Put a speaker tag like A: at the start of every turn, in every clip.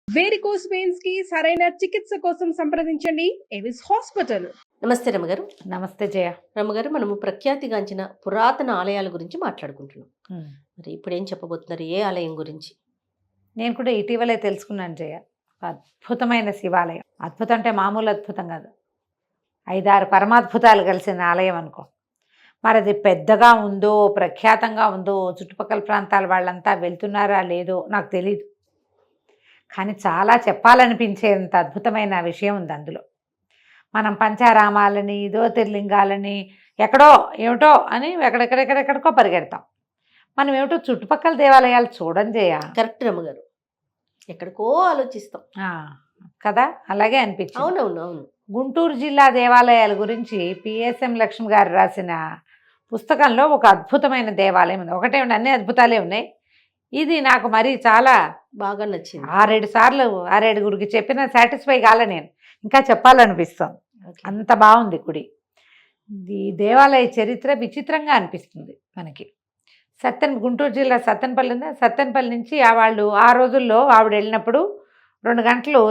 A: Varicose veins కి సరైన చికిత్స కోసం సంప్రదించండి ఎవిస్ హాస్పిటల్.
B: నమస్తే రమ్మగారు.
C: నమస్తే జయ.
B: రమ్మగారు, మనము ప్రఖ్యాతిగాంచిన పురాతన ఆలయాల గురించి మాట్లాడుకుంటున్నాం. మరి ఇప్పుడు ఏం చెప్పబోతున్నారు? ఏ ఆలయం గురించి?
C: నేను కూడా ఇటీవలే తెలుసుకున్నాను జయ. అద్భుతమైన శివాలయం. అద్భుతం అంటే మామూలు అద్భుతం కాదు, 5-6 పరమాద్భుతాలు కలిసిన ఆలయం అనుకో. మరి అది పెద్దగా ఉందో ప్రఖ్యాతంగా ఉందో చుట్టుపక్కల ప్రాంతాల వాళ్ళంతా వెళ్తున్నారా లేదో నాకు తెలీదు, కానీ చాలా చెప్పాలనిపించేంత అద్భుతమైన విషయం ఉంది అందులో. మనం పంచారామాలని జ్యోతిర్లింగాలని ఎక్కడో ఏమిటో అని ఎక్కడెక్కడెక్కడెక్కడికో పరిగెడతాం. మనం ఏమిటో చుట్టుపక్కల దేవాలయాలు చూడం చేయ.
B: కరెక్ట్ రమ్మగారు, ఎక్కడికో ఆలోచిస్తాం
C: కదా, అలాగే అనిపించింది.
B: అవునవును అవును.
C: గుంటూరు జిల్లా దేవాలయాల గురించి పిఎస్ఎం లక్ష్మి గారు రాసిన పుస్తకంలో ఒక అద్భుతమైన దేవాలయం ఉంది. ఒకటే ఉంది, అన్ని అద్భుతాలే ఉన్నాయి. ఇది నాకు మరి చాలా
B: బాగా నచ్చింది.
C: 6-7 సార్లు 6-7 చెప్పినా సాటిస్ఫై కాలే, నేను ఇంకా చెప్పాలనిపిస్తుంది. అంత బాగుంది గుడి. ఈ దేవాలయ చరిత్ర విచిత్రంగా అనిపిస్తుంది మనకి. గుంటూరు జిల్లా సత్తెనపల్లి ఉంది. సత్తెనపల్లి నుంచి వాళ్ళు ఆ రోజుల్లో ఆవిడ వెళ్ళినప్పుడు 2 గంటలు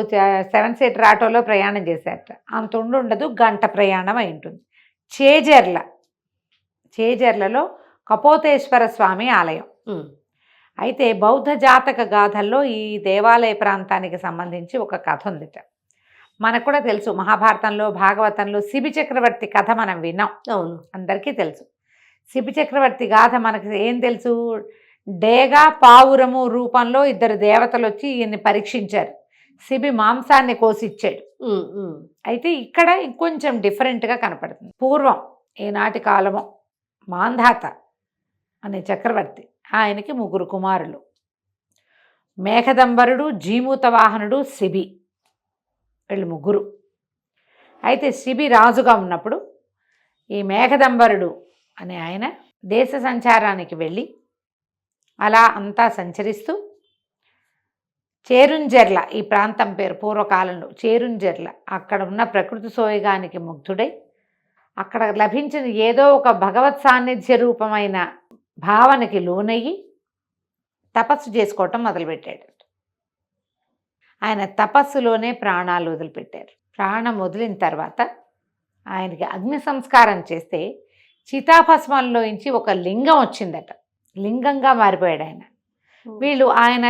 C: 7 సీటర్ ఆటోలో ప్రయాణం చేశారట. అంత ఉండదు, గంట ప్రయాణం అయి ఉంటుంది. చేజర్లలో కపోతేశ్వర స్వామి ఆలయం. అయితే బౌద్ధ జాతక గాథల్లో ఈ దేవాలయ ప్రాంతానికి సంబంధించి ఒక కథ ఉందిట. మనకు కూడా తెలుసు, మహాభారతంలో భాగవతంలో శిబి చక్రవర్తి కథ మనం విన్నాం.
B: అవును,
C: అందరికీ తెలుసు. శిబి చక్రవర్తి గాథ మనకు ఏం తెలుసు? డేగా పావురము రూపంలో 2 దేవతలు వచ్చి ఈయన్ని పరీక్షించారు. శిబి మాంసాన్ని కోసిచ్చాడు. అయితే ఇక్కడ ఇంకొంచెం డిఫరెంట్గా కనపడుతుంది. పూర్వం ఈనాటి కాలము మాంధాత అనే చక్రవర్తి, ఆయనకి 3 కుమారులు, మేఘదంబరుడు, జీమూతవాహనుడు, శిబి, వీళ్ళు 3. అయితే శిబి రాజుగా ఉన్నప్పుడు ఈ మేఘదంబరుడు అనే ఆయన దేశ సంచారానికి వెళ్ళి అలా అంతా సంచరిస్తూ చేరుంజెర్ల, ఈ ప్రాంతం పేరు పూర్వకాలంలో చేరుంజెర్ల, అక్కడ ఉన్న ప్రకృతి సోయగానికి ముగ్ధుడై అక్కడ లభించిన ఏదో ఒక భగవత్ సాన్నిధ్య రూపమైన భావనకి లోనయ్యి తపస్సు చేసుకోవటం మొదలుపెట్టాడు. ఆయన తపస్సులోనే ప్రాణాలు వదిలిపెట్టారు. ప్రాణం వదిలిన తర్వాత ఆయనకి అగ్ని సంస్కారం చేస్తే చితాభస్మంలోంచి ఒక లింగం వచ్చిందట. లింగంగా మారిపోయాడు ఆయన. వీళ్ళు ఆయన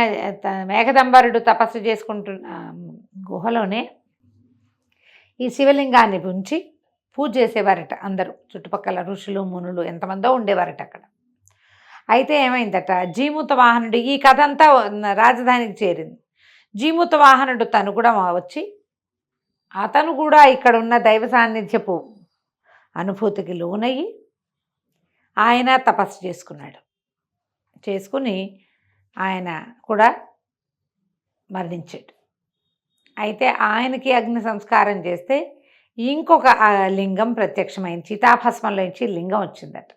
C: మేఘదంబరుడు తపస్సు చేసుకుంటున్న గుహలోనే ఈ శివలింగాన్ని ఉంచి పూజ చేసేవారట. అందరూ చుట్టుపక్కల ఋషులు మునులు ఎంతమందో ఉండేవారట అక్కడ. అయితే ఏమైందట, జీమూత వాహనుడు, ఈ కథ అంతా రాజధానికి చేరింది. జీమూత వాహనుడు తను కూడా వచ్చి అతను కూడా ఇక్కడ ఉన్న దైవ సాన్నిధ్యపు అనుభూతికి లోనయ్యి ఆయన తపస్సు చేసుకుని ఆయన కూడా మరణించాడు. అయితే ఆయనకి అగ్ని సంస్కారం చేస్తే ఇంకొక లింగం ప్రత్యక్షమైంది. చితాభస్మంలోంచి లింగం వచ్చిందట.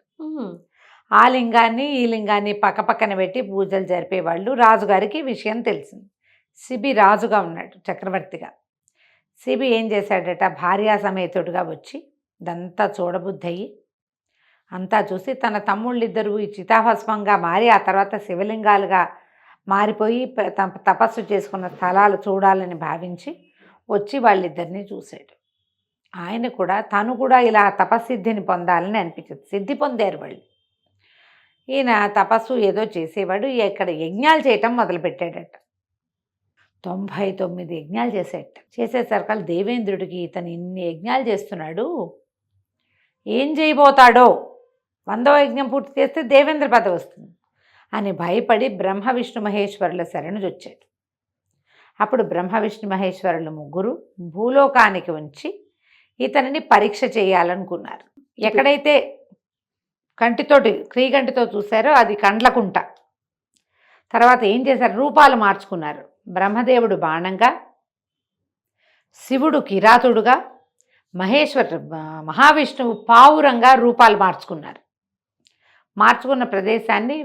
C: ఆ లింగాన్ని ఈ లింగాన్ని పక్కపక్కన పెట్టి పూజలు జరిపేవాళ్ళు. రాజుగారికి విషయం తెలిసింది. శిబి రాజుగా ఉన్నాడు, చక్రవర్తిగా. శిబి ఏం చేశాడట, భార్యా సమేతుడుగా వచ్చి ఇదంతా చూడబుద్ధయ్యి అంతా చూసి తన తమ్ముళ్ళిద్దరూ ఈ చితాభస్మంగా మారి ఆ తర్వాత శివలింగాలుగా మారిపోయి తపస్సు చేసుకున్న స్థలాలు చూడాలని భావించి వచ్చి వాళ్ళిద్దరినీ చూశాడు. ఆయన కూడా తను కూడా ఇలా తపస్సిద్ధిని పొందాలని అనిపించింది. సిద్ధి పొందారు వాళ్ళు. ఈయన తపస్సు ఏదో చేసేవాడు. ఇక్కడ యజ్ఞాలు చేయటం మొదలుపెట్టాడట. 99 యజ్ఞాలు చేసేసరికి దేవేంద్రుడికి ఇతను ఇన్ని యజ్ఞాలు చేస్తున్నాడు, ఏం చేయబోతాడో, 100వ యజ్ఞం పూర్తి చేస్తే దేవేంద్ర పదవి వస్తుంది అని భయపడి బ్రహ్మ విష్ణు మహేశ్వరుల శరణు వచ్చాడు. అప్పుడు బ్రహ్మ విష్ణు మహేశ్వరులు 3 భూలోకానికి ఉంచి ఇతనిని పరీక్ష చేయాలనుకున్నారు. ఎక్కడైతే కంటితోటి క్రీగంటితో చూశారో అది కండ్లకుంట. తర్వాత ఏం చేశారు, రూపాలు మార్చుకున్నారు. బ్రహ్మదేవుడు బాణంగా, శివుడు కిరాతుడుగా, మహావిష్ణువు పావురంగా రూపాలు మార్చుకున్నారు. మార్చుకున్న ప్రదేశాన్ని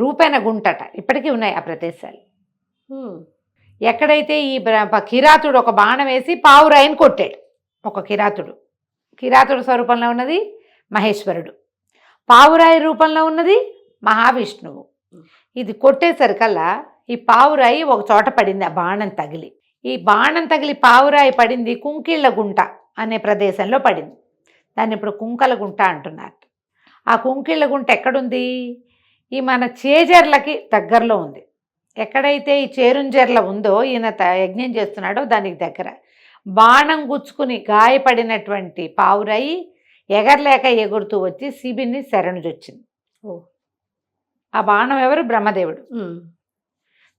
C: రూపెన గుంటట, ఇప్పటికీ ఉన్నాయి ఆ ప్రదేశాలు. ఎక్కడైతే ఈ కిరాతుడు ఒక బాణం వేసి పావురాయిని కొట్టాడు. ఒక కిరాతుడు స్వరూపంలో ఉన్నది మహేశ్వరుడు, పావురాయి రూపంలో ఉన్నది మహావిష్ణువు. ఇది కొట్టేసరికల్లా ఈ పావురాయి ఒక చోట పడింది, ఆ బాణం తగిలి. ఈ బాణం తగిలి పావురాయి పడింది కుంకిళ్ళ గుంట అనే ప్రదేశంలో పడింది. దాన్ని ఇప్పుడు కుంకల గుంట అంటున్నారు. ఆ కుంకిళ్ళ గుంట ఎక్కడుంది? ఈ మన చేజర్లకి దగ్గరలో ఉంది. ఎక్కడైతే ఈ చేరుంజర్ల ఉందో ఈయన యజ్ఞం చేస్తున్నాడో దానికి దగ్గర. బాణం గుచ్చుకుని గాయపడినటువంటి పావురాయి ఎగరలేక ఎగురుతూ వచ్చి శిబిని శరణుజొచ్చింది.
B: ఓ.
C: ఆ బాణం ఎవరు? బ్రహ్మదేవుడు.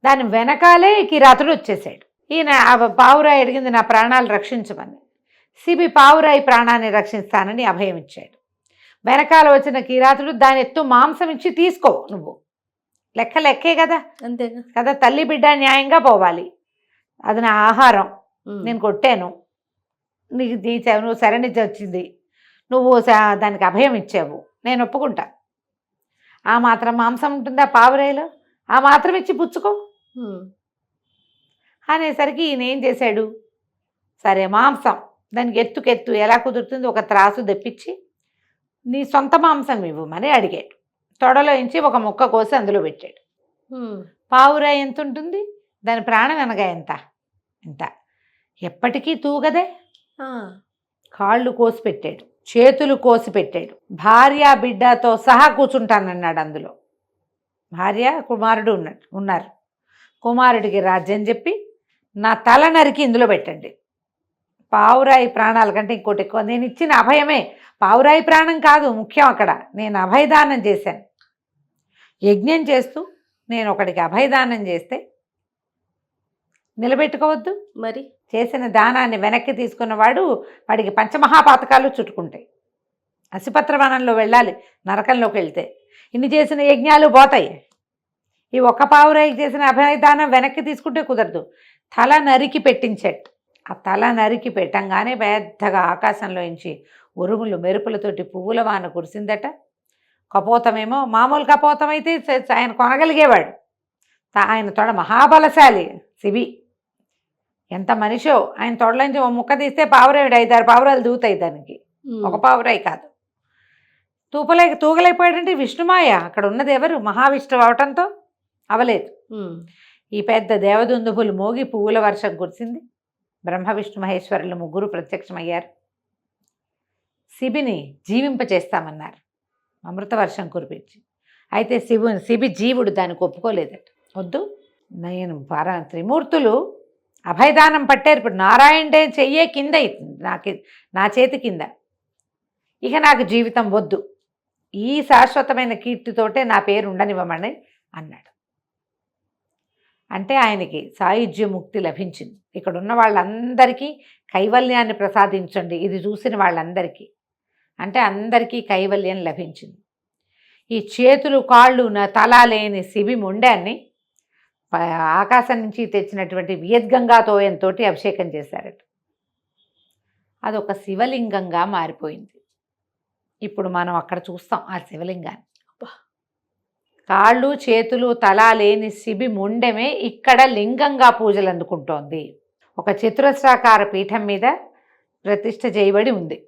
C: దాని వెనకాలే కిరాతుడు వచ్చేసాడు. ఈయన ఆ పావురాయి అడిగింది నా ప్రాణాలు రక్షించమని. శిబి పావురాయి ప్రాణాన్ని రక్షిస్తానని అభయం ఇచ్చాడు. వెనకాల వచ్చిన కిరాతుడు దాని ఎత్తు మాంసం ఇచ్చి తీసుకో, నువ్వు లెక్కే కదా,
B: అంతేగా
C: కదా, తల్లి బిడ్డ న్యాయంగా పోవాలి, అది నా ఆహారం, నేను కొట్టాను, నీకు నువ్వు శరణిచ్చి వచ్చింది, నువ్వు దానికి అభయం ఇచ్చావు, నేను ఒప్పుకుంటా. ఆ మాత్రం మాంసం ఉంటుందా పావురాయిలో? ఆ మాత్రం ఇచ్చి పుచ్చుకో అనేసరికి ఈయన ఏం చేశాడు? సరే మాంసం దానికి ఎత్తుకెత్తు ఎలా కుదురుతుంది, ఒక త్రాసు తెప్పించి నీ సొంత మాంసం ఇవ్వమని అడిగాడు. తొడలో ఇంచి ఒక ముక్క కోసి అందులో పెట్టాడు. పావురాయి ఎంత ఉంటుంది? దాని ప్రాణం అనగా ఎంత? ఎప్పటికీ తూగదే. కాళ్ళు కోసి పెట్టాడు, చేతులు కోసి పెట్టాడు, భార్య బిడ్డతో సహా కూర్చుంటానన్నాడు. అందులో భార్య కుమారుడు ఉన్నారు. కుమారుడికి రాజ్యం చెప్పి నా తల నరికి ఇందులో పెట్టండి. పావురాయి ప్రాణాల కంటే ఇంకోటి ఎక్కువ. నేను ఇచ్చిన అభయమే, పావురాయి ప్రాణం కాదు ముఖ్యం అక్కడ. నేను అభయదానం చేశాను. యజ్ఞం చేస్తూ నేను ఒకడికి అభయదానం చేస్తే నిలబెట్టుకోవద్దు? మరి చేసిన దానాన్ని వెనక్కి తీసుకున్నవాడు వాడికి పంచమహాపాతకాలు చుట్టుకుంటాయి. అసిపత్రవనంలో వెళ్ళాలి, నరకంలోకి వెళ్తే. ఇన్ని చేసిన యజ్ఞాలు పోతాయి. ఈ ఒక్క పావురాయికి చేసిన అభయదానం వెనక్కి తీసుకుంటే కుదరదు. తల నరికి పెట్టించట్. ఆ తల నరికి పెట్టంగానే పెద్దగా ఆకాశంలో నుంచి ఉరుములు మెరుపులతోటి పువ్వుల వాన కురిసిందట. కపోతమేమో మామూలు కపోతం అయితే ఆయన కొనగలిగేవాడు. ఆయన తొడ మహాబలశాలి శిబి, ఎంత మనిషో. ఆయన తొడలోంచి ఓ ముక్క తీస్తే పావురాయుడు 5-6 పావురాలు దూతాయి దానికి, ఒక పావురాయి కాదు. తూగలేకపోయాడంటే విష్ణుమాయ. అక్కడ ఉన్నది ఎవరు? మహావిష్ణువు అవటంతో అవలేదు. ఈ పెద్ద దేవదుందుబులు మోగి పువ్వుల వర్షం కురిసింది. బ్రహ్మ విష్ణు మహేశ్వరులు ముగ్గురు ప్రత్యక్షమయ్యారు. శిబిని జీవింపచేస్తామన్నారు, అమృత వర్షం కురిపించి. అయితే శిబి జీవుడు దానికి ఒప్పుకోలేదట. వద్దు, నేను త్రిమూర్తులు అభయదానం పట్టారు. ఇప్పుడు నారాయణే చెయ్యే కింద నా చేతి కింద, ఇక నాకు జీవితం వద్దు, ఈ శాశ్వతమైన కీర్తితోటే నా పేరు ఉండనివ్వమని అన్నాడు. అంటే ఆయనకి సాయుజ్య ముక్తి లభించింది. ఇక్కడ ఉన్న వాళ్ళందరికీ కైవల్యాన్ని ప్రసాదించండి, ఇది చూసిన వాళ్ళందరికీ అంటే అందరికీ కైవల్యం లభించింది. ఈ చేతులు కాళ్ళు తల లేని శిబి మొండాన్ని ఆకాశం నుంచి తెచ్చినటువంటి వియద్గంగా తోయంతో అభిషేకం చేశారట. అదొక శివలింగంగా మారిపోయింది. ఇప్పుడు మనం అక్కడ చూస్తాం ఆ శివలింగాన్ని. కాళ్ళు చేతులు తల లేని శిబి మొండెమే ఇక్కడ లింగంగా పూజలు అందుకుంటోంది. ఒక చతురస్రాకార పీఠం మీద ప్రతిష్ఠ చేయబడి ఉంది.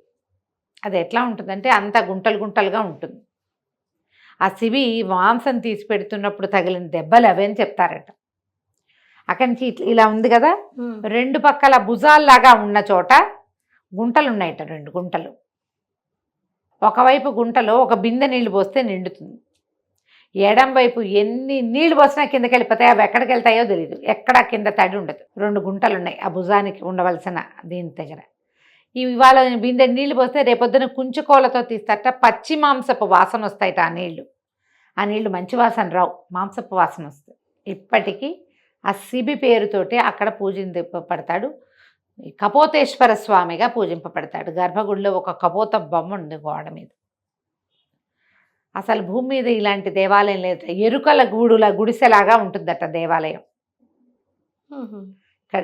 C: అది ఎట్లా ఉంటుందంటే అంత గుంటలు గుంటలుగా ఉంటుంది. ఆ శిబి మాంసం తీసి పెడుతున్నప్పుడు తగిలిన దెబ్బలు అవే అని చెప్తారట. అక్కడి నుంచి ఇలా ఉంది కదా, 2 పక్కల భుజాల్లాగా ఉన్న చోట గుంటలు ఉన్నాయట, 2 గుంటలు. ఒకవైపు గుంటలో ఒక బిందె నీళ్లు పోస్తే నిండుతుంది. ఎడం వైపు ఎన్ని నీళ్లు పోసినా కిందకి వెళ్ళిపోతాయి, అవి ఎక్కడికి వెళ్తాయో తెలియదు. ఎక్కడ కింద తడి ఉండదు. 2 గుంటలు ఉన్నాయి ఆ భుజానికి ఉండవలసిన దీని దగ్గర. ఇవాళ బిందె నీళ్లు పోస్తే రేపొద్దున కుంచుకోలతో తీస్తారట. పచ్చి మాంసపు వాసన వస్తాయట ఆ నీళ్లు. ఆ నీళ్లు మంచి వాసన రావు, మాంసపు వాసన వస్తాయి. ఇప్పటికీ ఆ శిబి పేరుతోటి అక్కడ పూజింపబడతాడు. కపోతేశ్వర స్వామిగా పూజింపబడతాడు. గర్భగుడిలో ఒక కపోత బొమ్మ ఉంది గోడ మీద. అసలు భూమి మీద ఇలాంటి దేవాలయం లేదు. ఎరుకల గుడిసెలాగా ఉంటుందట దేవాలయం.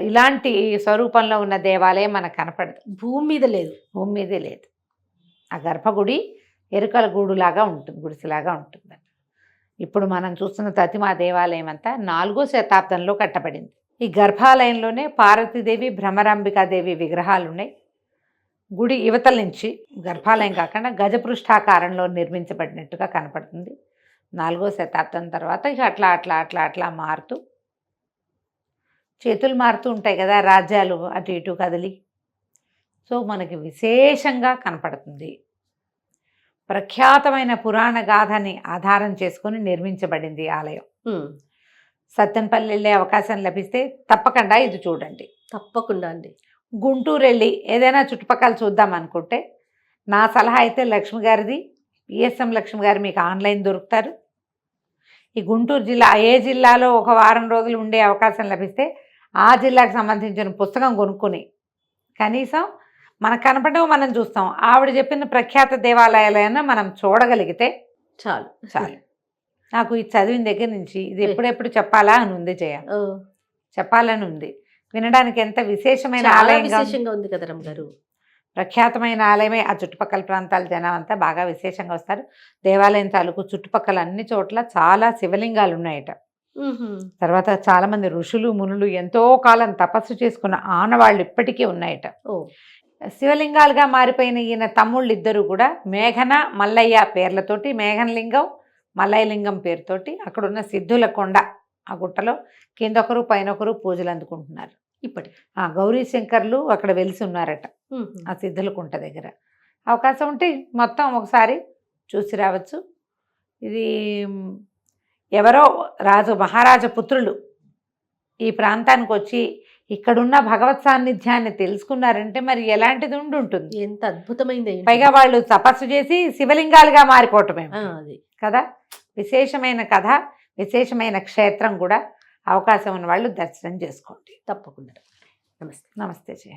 C: ఇలాంటి స్వరూపంలో ఉన్న దేవాలయం మనకు కనపడదు, భూమి మీద లేదు. భూమి మీదే లేదు. ఆ గర్భగుడి ఎరుకల గూడులాగా ఉంటుంది, గుడిసెలాగా ఉంటుందట. ఇప్పుడు మనం చూస్తున్న తతిమా దేవాలయం అంతా 4వ శతాబ్దంలో కట్టబడింది. ఈ గర్భాలయంలోనే పార్వతీదేవి భ్రమరాంబికాదేవి విగ్రహాలు ఉన్నాయి. గుడి యువతల నుంచి గర్భాలయం కాకుండా గజపృష్ఠాకారంలో నిర్మించబడినట్టుగా కనపడుతుంది. 4వ శతాబ్దం తర్వాత ఇక అట్లా అట్లా అట్లా అట్లా మారుతూ చేతులు మారుతూ ఉంటాయి కదా, రాజ్యాలు అటు ఇటు కదిలి. సో మనకి విశేషంగా కనపడుతుంది. ప్రఖ్యాతమైన పురాణ గాథని ఆధారం చేసుకొని నిర్మించబడింది ఈ ఆలయం. సత్తెనపల్లి వెళ్ళే అవకాశం లభిస్తే తప్పకుండా ఇది చూడండి.
B: తప్పకుండా అండి.
C: గుంటూరు వెళ్ళి ఏదైనా చుట్టుపక్కల చూద్దాం అనుకుంటే నా సలహా అయితే లక్ష్మి గారిది, పిఎస్ఎం లక్ష్మి గారు మీకు ఆన్లైన్ దొరుకుతారు. ఈ గుంటూరు జిల్లా ఏ జిల్లాలో ఒక వారం రోజులు ఉండే అవకాశం లభిస్తే ఆ జిల్లాకు సంబంధించిన పుస్తకం కొనుక్కొని కనీసం మనకు కనపడవు మనం చూస్తాం, ఆవిడ చెప్పిన ప్రఖ్యాత దేవాలయాలైనా మనం చూడగలిగితే
B: చాలు
C: చాలు. నాకు ఇది చదివిన దగ్గర నుంచి ఇది ఎప్పుడెప్పుడు చెప్పాలా అని ఉంది, చెప్పాలని ఉంది. వినడానికి ఎంత విశేషమైన ఆలయంగా
B: విశేషంగా ఉంది కదా రమ్మగారు.
C: ప్రఖ్యాతమైన ఆలయమే. ఆ చుట్టుపక్కల ప్రాంతాల జనం అంతా బాగా విశేషంగా వస్తారు. దేవాలయం తాలూకు చుట్టుపక్కల అన్ని చోట్ల చాలా శివలింగాలు ఉన్నాయట. తర్వాత చాలా మంది ఋషులు మునులు ఎంతో కాలం తపస్సు చేసుకున్న ఆనవాళ్ళు ఇప్పటికీ ఉన్నాయట. శివలింగాలుగా మారిపోయిన ఈయన తమ్ముళ్ళు ఇద్దరు కూడా మేఘన మల్లయ్య పేర్లతోటి, మేఘనలింగం మల్లయ్యలింగం పేరుతోటి అక్కడున్న సిద్ధుల కొండ ఆ గుట్టలో కిందొకరు పైనొకరు పూజలు అందుకుంటున్నారు ఇప్పటికి. గౌరీ శంకర్లు అక్కడ వెలిసి ఉన్నారట ఆ సిద్ధుల కుంట దగ్గర. అవకాశం ఉంటే మొత్తం ఒకసారి చూసి రావచ్చు. ఇది ఎవరో మహారాజ పుత్రులు ఈ ప్రాంతానికి వచ్చి ఇక్కడున్న భగవత్ సాన్నిధ్యాన్ని తెలుసుకున్నారంటే మరి ఎలాంటిది ఉంటుంది.
B: ఎంత అద్భుతమైంది.
C: పైగా వాళ్ళు తపస్సు చేసి శివలింగాలుగా మారిపోవటమే
B: అది
C: కదా. విశేషమైన కథ, విశేషమైన క్షేత్రం కూడా. అవకాశం ఉన్న వాళ్ళు దర్శనం చేసుకోండి
B: తప్పకుండా. నమస్తే.
C: నమస్తే జయ.